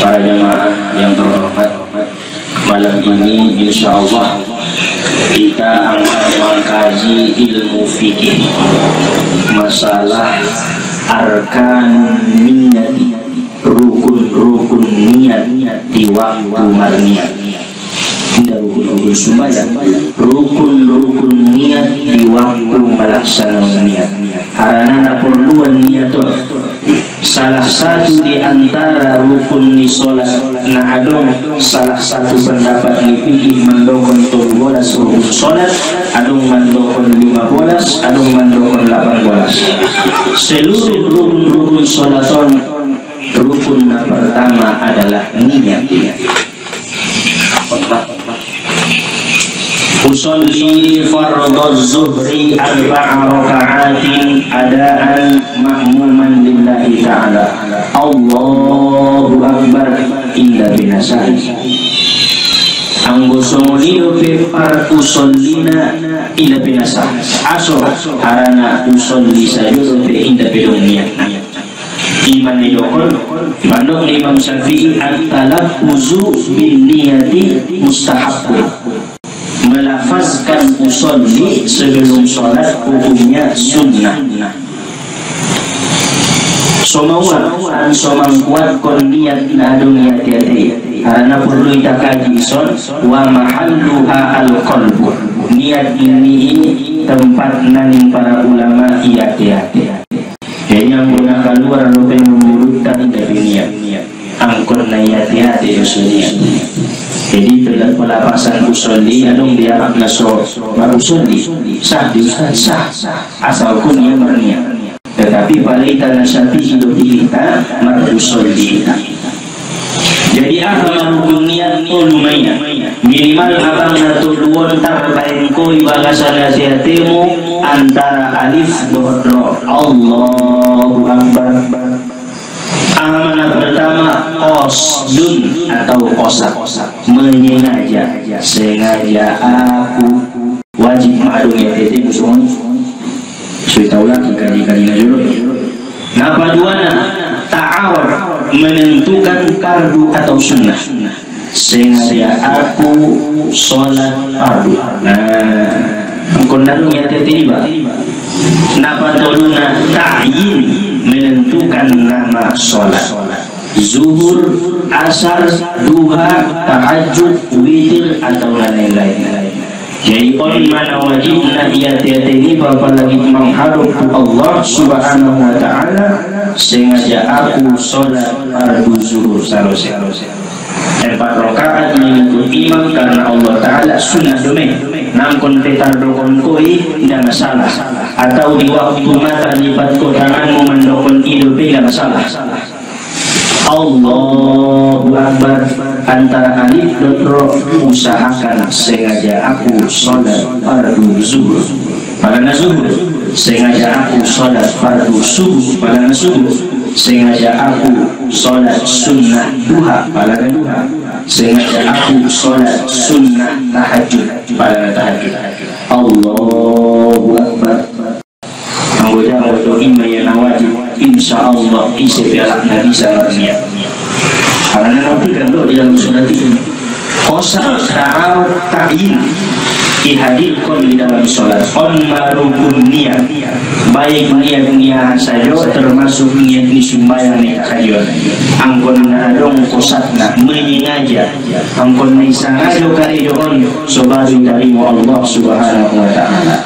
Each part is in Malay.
para jamaah yang terhormat, malam ini insya Allah kita akan mengkaji ilmu fikih masalah arkan niat, rukun-rukun niat di waktu marniat. Tidak rukun-rukun sembahyang, rukun-rukun niat di waktu melaksanakan niat. Karena perluan niat salah satu di antara rukun ni solat. Nah adong salah satu pendapat ni fikih mendokon 12 rukun solat, adong mendokon 15, adong mendokon 18. Seluruh rukun-rukun solaton, rukun pertama adalah niat. Usolli fardhuz zuhri 4 raka'atin adaan ma'muman lillahi ta'ala. Allahu akbar inda binasai. Anggo somolio pe par usollina inda binasai. Aso harana usolli sayo pe inda bidunia. Iman idokon bandung Imam Syafi'i at-talaffuzu bin niyati mustahabun. Melafazkan usolli sebelum sholat hukumnya sunnah. Somauan somang kuat kon niat nadung niat-niat karena perlu kita kaji son wa mahalluha al-qalbu. Niat ini tempat naning para ulama niat-niat. Yang guna keluar lupa memurutkan dari niat angkor niat-niat usulnya. Jadi dalam pelapasan usolli adong dia makna usolli sah sah asalkan dia berniat. Tetapi balita nasati hidup kita usolli. Jadi apa rukun niat lumayan minimal abang natuluan terbaik koi bagasan nasihatmu antara alif doa Allahu akbar. Amanat pertama qasdun atau qosak, menyengaja, sengaja aku wajib maklum ya tadi musuhnya sudah tahu lagi kali-kalinya dulu. Nah paduana ta'awar menentukan fardu atau sunnah. Sengaja aku sholat fardu. Nah engkau ya tadi bah. Napa toluna ta'yin menentukan nama sholat zuhur, asar, duha, tahajud, witir atau lain-lain. Jadi poin mana wajib niat-niat ini apalagi mengharap Allah subhanahu wa ta'ala sengaja aku sholat fardu zuhur selesai 4 rakaat mengikut imam karena Allah ta'ala sunnah domain nangkon tetar dokon koi tidak masalah atau di waktu mata lipat kotanganmu mendokon hidup tidak masalah. Allahu akbar antara alif dan ro usahakan sengaja aku sholat fardu zuhur pada zuhur, sengaja aku sholat fardu subuh pada subuh, sengaja aku sholat sunnah duha pada duha, sengaja aku sholat sunnah tahajud pada tahajud. Allahu akbar. Anggota imam wajib insya Allah isi piala Nabi sabarnya. Karena nanti kan lo di dalam surat ini kosa ta'al ta'in dihadirkan di dalam sholat on marukun niat baik niat saja termasuk niat di sumbayang niat saja angkon nadong kosatna menyengaja angkon nisangaja karidoon sobaru dari Allah subhanahu wa ta'ala.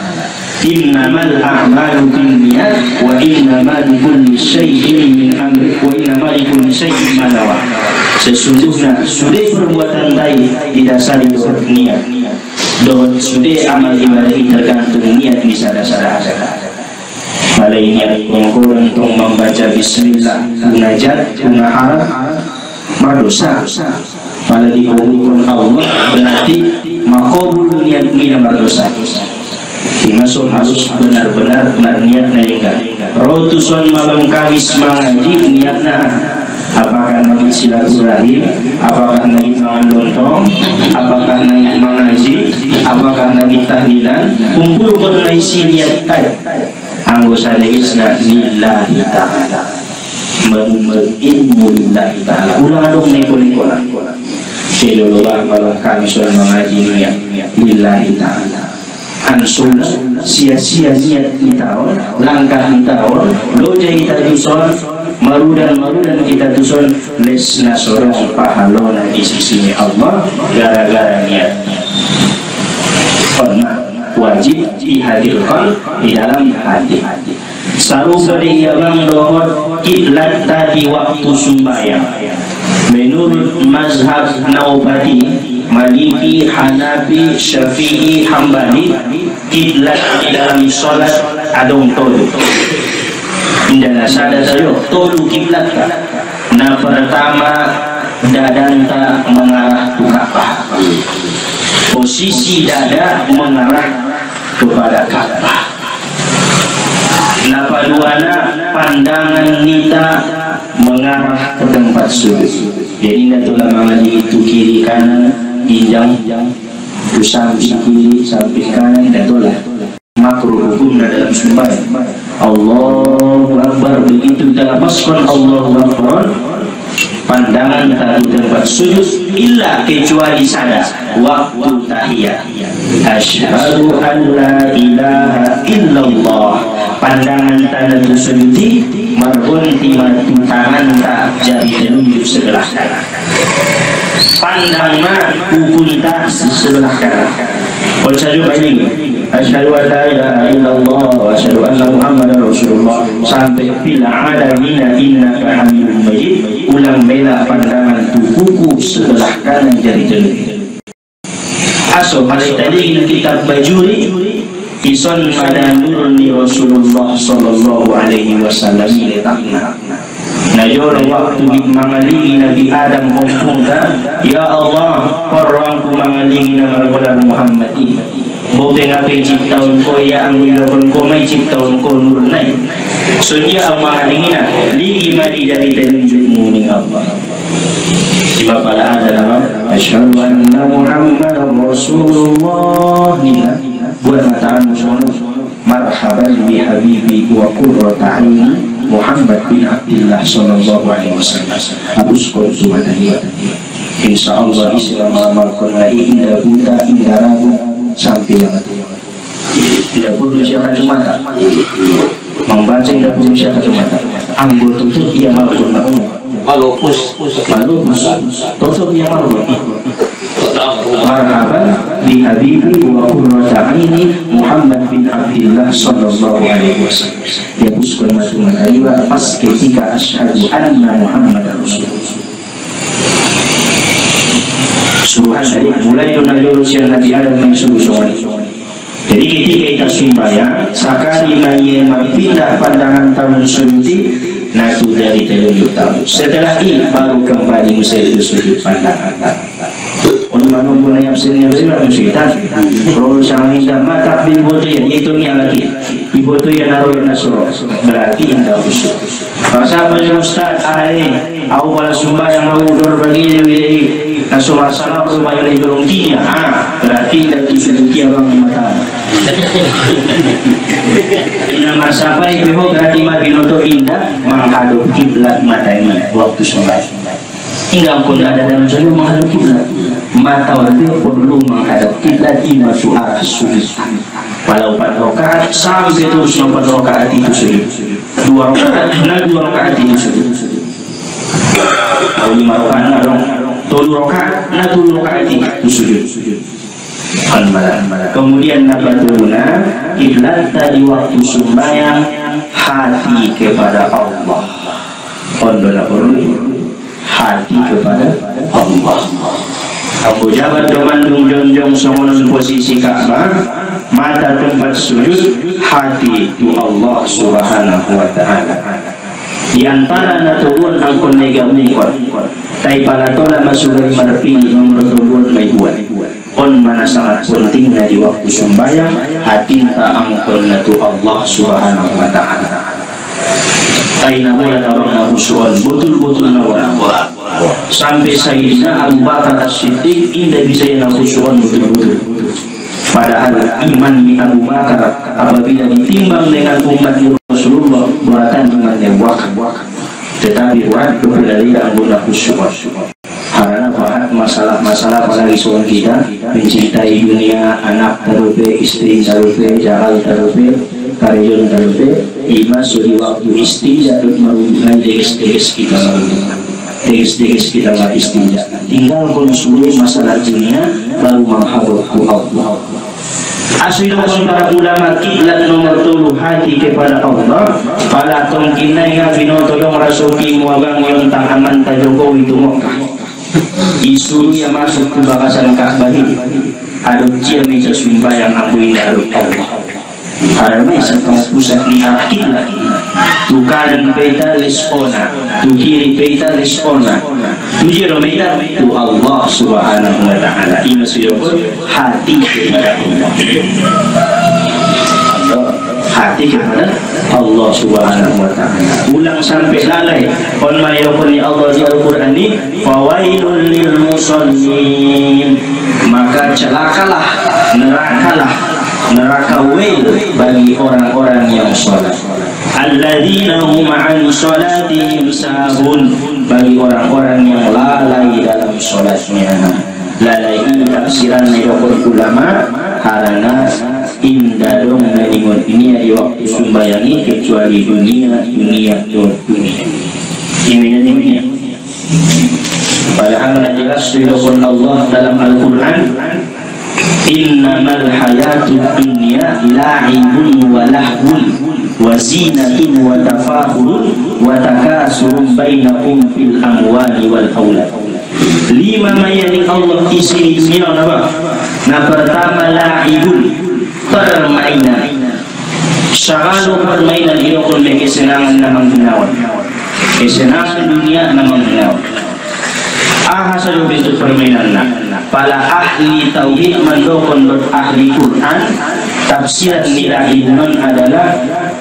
Innamal a'malu binniyat wa innamal likulli syai'in min amri wa innamal likulli syai'in ma nawa. Sesungguhnya sudah perbuatan baik didasari dengan niat. Dan sudah amal ibadah tergantung niat bisa dasar. Pada niat mengkurang untuk membaca bismillah munajat harap berdosa. Pada dikabulkan Allah berarti makabul niat mina berdosa. Dimasuk harus benar-benar niat naikkan. Rotusan malam Kamis mengaji niatnya apakah naik silaturahim, apakah naik mangan lontong, apakah naik mengaji, apakah naik tahlilan, kumpul naik niat tay. Anggota legisna lillahi ta'ala. menuntut ilmu lillahi ta'ala. Ulang dong nih boleh kolam. Kelololah kalau kami sudah mengaji lillahi ta'ala. Ansuna sia-sia niat kita, langkah kita, doja kita dusun, marudan kita dusun, lesna sorong pahalona di sisi Allah gara-gara niat. Karena wajib dihadirkan di dalam hati. Saru beriya bang dohot kiblat tadi waktu sembahyang. Menurut mazhab Naubati, Maliki, Hanafi, Syafi'i, Hambali, kiblat di dalam sholat adong tolu. Indana sada sayo tolu kiblat ka. Nah pertama dadanta mengarah ke Ka'bah. Posisi dada mengarah kepada Ka'bah. Nah paduana pandangan kita mengarah ke tempat sujud. Jadi natulah mengaji itu kiri kanan, ginjang itu samping kiri samping kanan, natulah makruh hukum dalam sembahyang. Allahu Akbar, begitu kita lepaskan Allahu Akbar, pandangan dari tempat sujud illa kecuali sada waktu tahiyat. Asyhadu an la ilaha illallah, pandangan tanda sujudi merhenti tangan tak jari telunjuk sebelah kanan. Pandangan hukum tak sebelah kanan. Kalau saya ini asyhadu an la ilaha illallah wa asyhadu anna muhammadar rasulullah sampai bila ada mina innaka hamidum majid, ulang bela pandangan tubuhku sebelah kanan jari telunjuk. Aso pada tadi kitab Bajuri ison madanurni Rasulullah sallallahu alaihi wasallam letakna. Najor waktu mengalingi Nabi Adam kumpulkan, ya Allah, korangku mengalingi Nabi Muhammad ini. Boleh ngapain ciptaun ko ya anggulan ko may ciptaun ko nurnay. So dia ang mengalingi na ligi mali dari telunjukmu ning Allah. Sebab pada ada nama asyhadu anna Muhammadar Rasulullah nina buat mataan musuh marhaban bi habibi wa qurrata aini Muhammad bin Abdullah sallallahu alaihi wasallam. Habis kau subhanahu insyaallah Islam amalkan lagi indah buta indah ragu sampai tidak perlu siapa mata membaca tidak perlu siapa mata anggota tutup ia malu malu tutup ia malu marhaban bi habibi wa qurrata aini Muhammad bin Abdullah sallallahu alaihi wasallam. Dia buskan matuman ayat pas ketika asyhadu anna Muhammadar rasulullah. Suruhan dari mulai donalurusnya Nabi Adam mensuruh soal. Jadi ketika kita sembahyang sakali mayen pindah pandangan tahun suci natu dari telunjuk tahun. Setelah ini baru kembali musaidu sujud pandangan. Untuk menunggu yang sini bersama musyitan. Kalau sang indah mata ibu yang itu yang lagi. Ibu tu yang naruh nasro berarti indah usul. Kalau siapa yang ustaz aku pada sembahyang mau berbagi dari nasro salam supaya lebih beruntinya. Berarti indah usul dia bang mata. Nama siapa itu berarti mabinoto indah menghadap kiblat mata ini waktu sembahyang. Hingga pun ada dalam sujud menghadap kiblat. Mata wajib perlu menghadap kiblat di masuk arah sujud. Walau pada rakaat sampai terus pada rakaat itu sujud. 2 rakaat, nah 2 rakaat itu sujud. Kalau 5 rakaat, nah 3 rakaat, nah 2 rakaat itu sujud. Kemudian nabatuna kiblat tadi waktu sembahyang hati kepada Allah. Kondola hati kepada Allah. Abu Jabat domandung jonjong songonon posisi Ka'bah, mata tempat sujud, hati itu Allah subhanahu wa ta'ala. Di antara natuun ang konegami tay palatola masugay marpili nomor tubuh may buwan. On mana sangat pentingnya di waktu sembahyang hati angkon natu Allah subhanahu wa ta'ala. Tay nawala orang nabusuan betul-betul nawala. Sampai Sayyidina Abu Bakar As-Siddiq tidak bisa yang nabusuan betul-betul. Padahal iman di Abu Bakar apabila ditimbang dengan umat Rasulullah buatan umat yang wakaf. tetapi buat dari anggota khusyuk. Karena masalah-masalah apalagi soal kita mencintai dunia, anak tarupe, istri tarupe, jagal tarupe, karyon tarupe, ima suri waktu istri jatuh merungai deges-deges kita merungai, deges-deges kita nggak istinja. Tinggal konsumsi masalah dunia baru mengharapku Allah. Asli dengan para ulama kiblat nomor 7 hati kepada Allah. Pala tongkinai nga binotolong rasuki muagang yung tangaman ta Jokowi itu Mekah. Isu yang masuk ke bakasan Ka'bah ini adopsi meja sembahyang aku ini adop Allah. Karena setengah pusat ni akil lagi. Tu kanan peta lesona, tu kiri peta lesona, tu jero peta tu Allah Subhanahu wa Ta'ala. Ini suyokon hati kepada Allah. Hati kepada Allah Subhanahu wa Ta'ala. Ulang sampai lalai on mayakun ni Allah di Al-Quran ni fawailul lil musallin, maka celakalah, neraka wail bagi orang-orang yang salat. Alladzina hum an salatihim sahun, bagi orang-orang yang lalai dalam salatnya. Lalai ini tafsiran dari ulama karena indah dong naningon ini di waktu sumbayangi kecuali dunia ini padahal jelas firman Allah dalam Al-Quran, innamal hayatud dunya la'ibun wa lahwun wa zinatun wa tafakhurun wa takasurun bainakum fil amwali wal aulad. 5 yang Allah isi di dunia apa? Nah, pertama la'ibun, permainan. Sagalu permainan itu pun kesenangan namang ginawan. Kesenangan dunia namang ginawan. Saja bentuk permainan nak. Para ahli tauhid mendokon ahli Quran tafsiran nilaiman adalah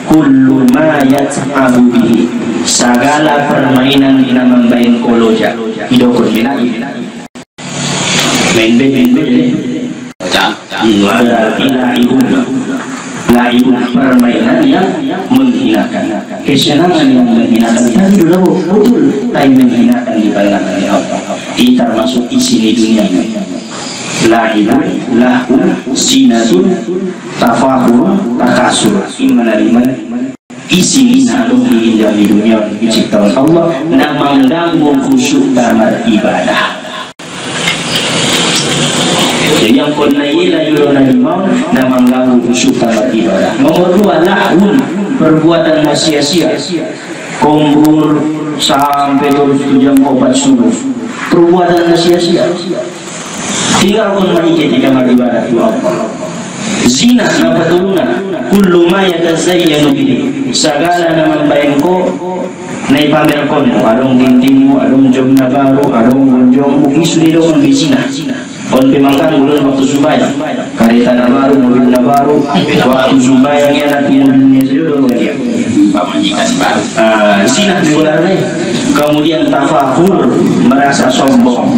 kullu ma yat'abu bihi, segala permainan yang membain koloja idokon nilai main ada laibun permainan yang menghinakan, kesenangan yang menghinakan. Tadi dulu betul, tapi menghinakan di pandangan Allah. Ini termasuk isi di dunia. Laibun, lahu, sinatun, tafakhur, takasur. Iman isi nalung di dunia diciptakan Allah, namang ganggu khusyuk dalam ibadah. Jadi yang konai layurona imam dan mengganggu khusyuk dalam ibadah. Nomor 2 lahun, perbuatan sia-sia, kumpul sampai 7 jam 4 subuh, perbuatan sia-sia. Tinggal konai ketika beribadah itu Allah. Zina dapat turunan, kullu ma yatazayyanu bihi, segala nama bayangko nai pamer kono, adong tintingmu, adong jomna baru, adong gonjongmu, isu di dalam zina. On pemangkan bulan waktu Zubayang, kereta baru, mobil baru, waktu Zubayang yang nanti mobilnya sudah dia majikan baru. Zina diulangi. Kemudian tafakur, merasa sombong,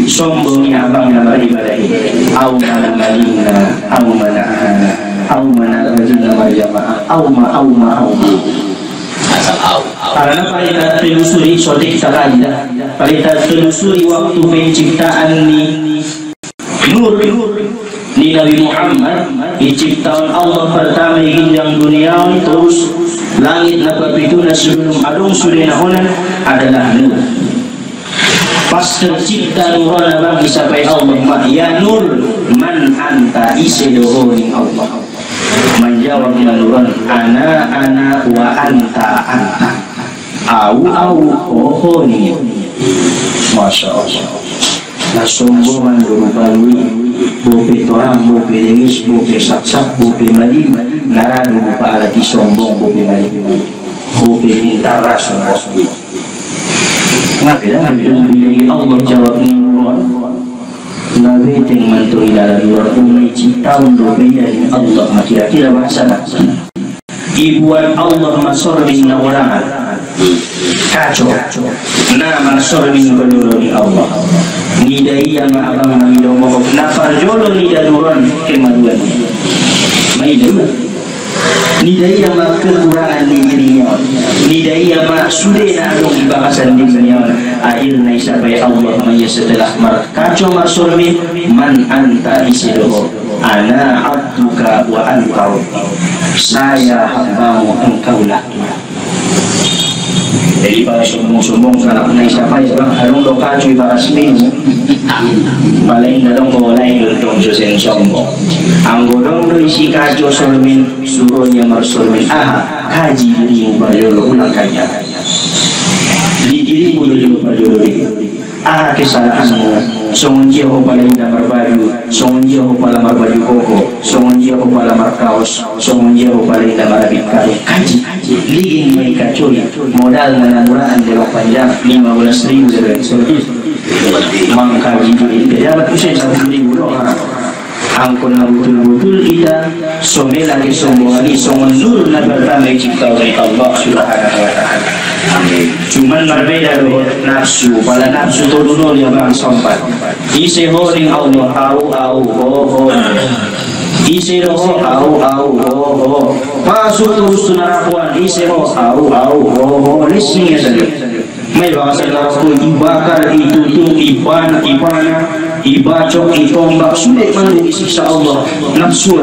sombongnya abang yang beribadah ini. Au mana malina, au mana ana, au mana rajin nama jamaah, au ma. Karena kita telusuri sotik takanda, kita telusuri waktu penciptaan Nur ni Nabi Muhammad diciptakan Allah pertama hingga dunia terus langit napa pituna sebelum adung sudah nahonan adalah nur. Pas tercipta nurana bang disapai Allah, ya nur man anta isidohoni Allah. Menjawab nuran ana wa anta. Au ohoni. Masya Allah. Nah sombongan berupalui bope torang, bope dengis, bope sak-sak, bope mali naradu bupa alati sombong, bope mali bope minta rasa ngapila ngapila Allah jawab nuruan nabi ting mantui dalam luar umai ciptaan bope dari Allah kira-kira bahasa ibuan Allah masorbin na orangan kacau nama sorbin berdolori Allah nidai yang abang namido mogok nafar jolo nidaluran kemaduan maidul Nidai ama kekurangan di dirinya, nidai ama sudah nak dibakasan di dunia. Akhirnya sampai Allah maya setelah kacau marsulmi man anta isidoh, ana abduka wa anta saya hambamu engkaulah Tuhan. Jadi para sombong-sombong kalau kena siapa ya bang, harung do kacau ibaras minggu paling dadong boleh dong susen sombong anggodong do isi kacau solmin suruhnya marsolmin kaji dirimu bajolo ulang kanya di dirimu dulu bajolo kesalahanmu songon dia ho pala indamar baju, songon dia ho pala mar baju koko, songon dia ho pala mar kaos, songon dia ho pala indamar abit karo kaji ligin mai kacoi modal murah delok panjang 15.000 dari mangkaji itu dapat usia 1.000 doang angkon na betul-betul kita some lagi sombong lagi songon nur na pertama cipta oleh Allah Subhanahu wa ta'ala. Cuman berbeda loh nafsu, pada nafsu itu dulu dia bang sompat isi horing Allah au ho isi roh au pasuk terus narakuan isi roh au lisnya tadi may bahasa narakuan dibakar ditutung ipana ibacok itombak sudah mandi siksa Allah nafsu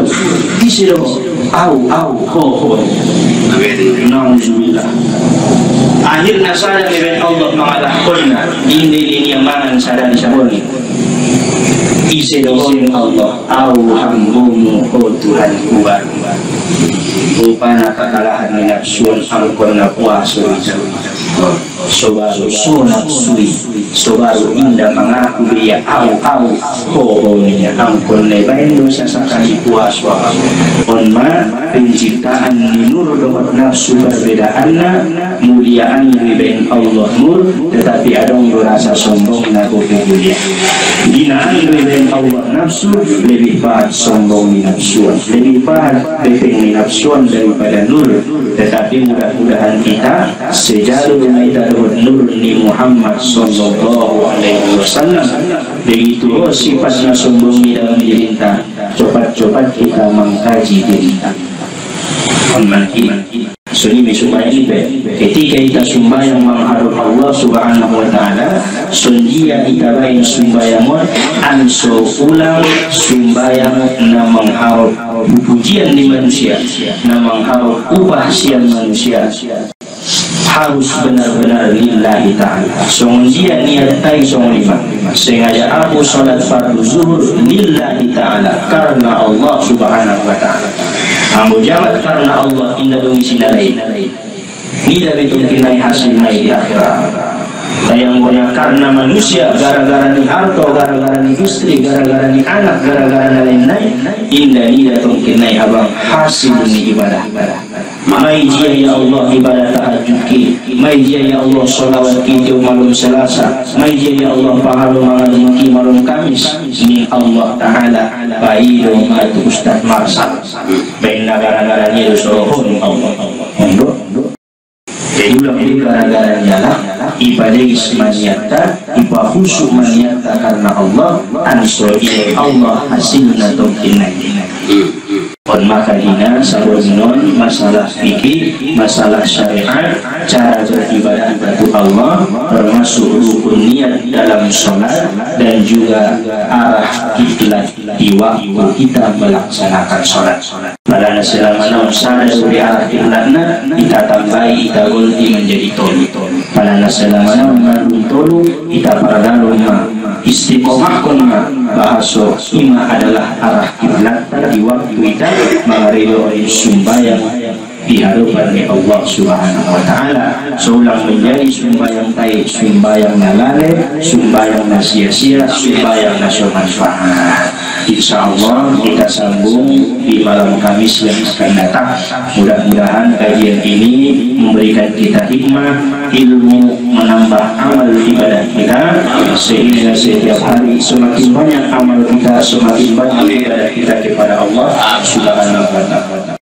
isi roh au nauzubillah. Akhirnya sadar dengan Allah mengalahkannya ini yang mangan sadar saboni isi dohong Allah hambumu Tuhan kuat rupanya kekalahan nafsun angkona puasa sobaru sunapsui sobaru indah mengaku dia hohonya angkon lebain dosa sakali puasa onma penciptaan nur dohot nafsu perbedaannya muliaan lebain Allah nur tetapi adong rasa sombong naku kubulia dinaan lebain Allah nafsu lebih pahat sombong nafsuan lebih pahat befeng nafsuan daripada nur tetapi mudah-mudahan kita sejalan kita nur ni Muhammad sallallahu alaihi wasallam begitu sifatnya sombong dalam diri kita cepat-cepat kita mengkaji diri kita sunyi supaya ketika kita sembahyang menghadap Allah Subhanahu wa ta'ala sunjia kita bain sembahyang anso ulang sembahyang na mengharap pujian di manusia na mengharap upah siang manusia harus benar-benar lillahi ta'ala sunjia niatai song lima sengaja aku salat fardu zuhur lillahi ta'ala karena Allah Subhanahu wa ta'ala ambo jamat karena Allah indah dong sinalai tidak betul kinai hasil naik di akhirat yang punya karena manusia gara-gara ni harto gara-gara ni istri gara-gara ni anak gara-gara lain-lain indah tidak dong kinai abang hasil ni ibadah mai dia ya Allah ibadah tahajud ki mai dia ya Allah sholawat ki malam Selasa mai dia ya Allah pahala malam ki malam Kamis ni Allah Ta'ala bayi dong itu Ustaz Marsal baik gara-gara ni dosohon Allah ulang ini gara-gara nyala ibadah ismaniata ibadah khusyuk maniata karena Allah ansur Allah hasilna tongkinai on maka dina sabonon masalah fikih masalah syariat cara beribadah kepada Allah termasuk rukun niat dalam sholat dan juga arah kiblat di waktu kita melaksanakan sholat pada selama sadar dari arah kiblatna kita tambahi kita golti menjadi tolu pada selama mengandung tolu kita paradalu istiqomah konma bahasa ima adalah arah kiblat di waktu kita mengarido sumbayang di hadapan Allah Subhanahu wa ta'ala seulang menjadi sumbayang taib sumbayang nalale sumbayang na sia-sia sumbayang na manfaat. Insyaallah kita sambung di malam Kamis yang akan datang. Mudah-mudahan kajian ini memberikan kita hikmah ilmu menambah amal ibadah kita sehingga setiap hari semakin banyak amal kita semakin banyak ibadah kita kepada Allah Subhanahu wa ta'ala.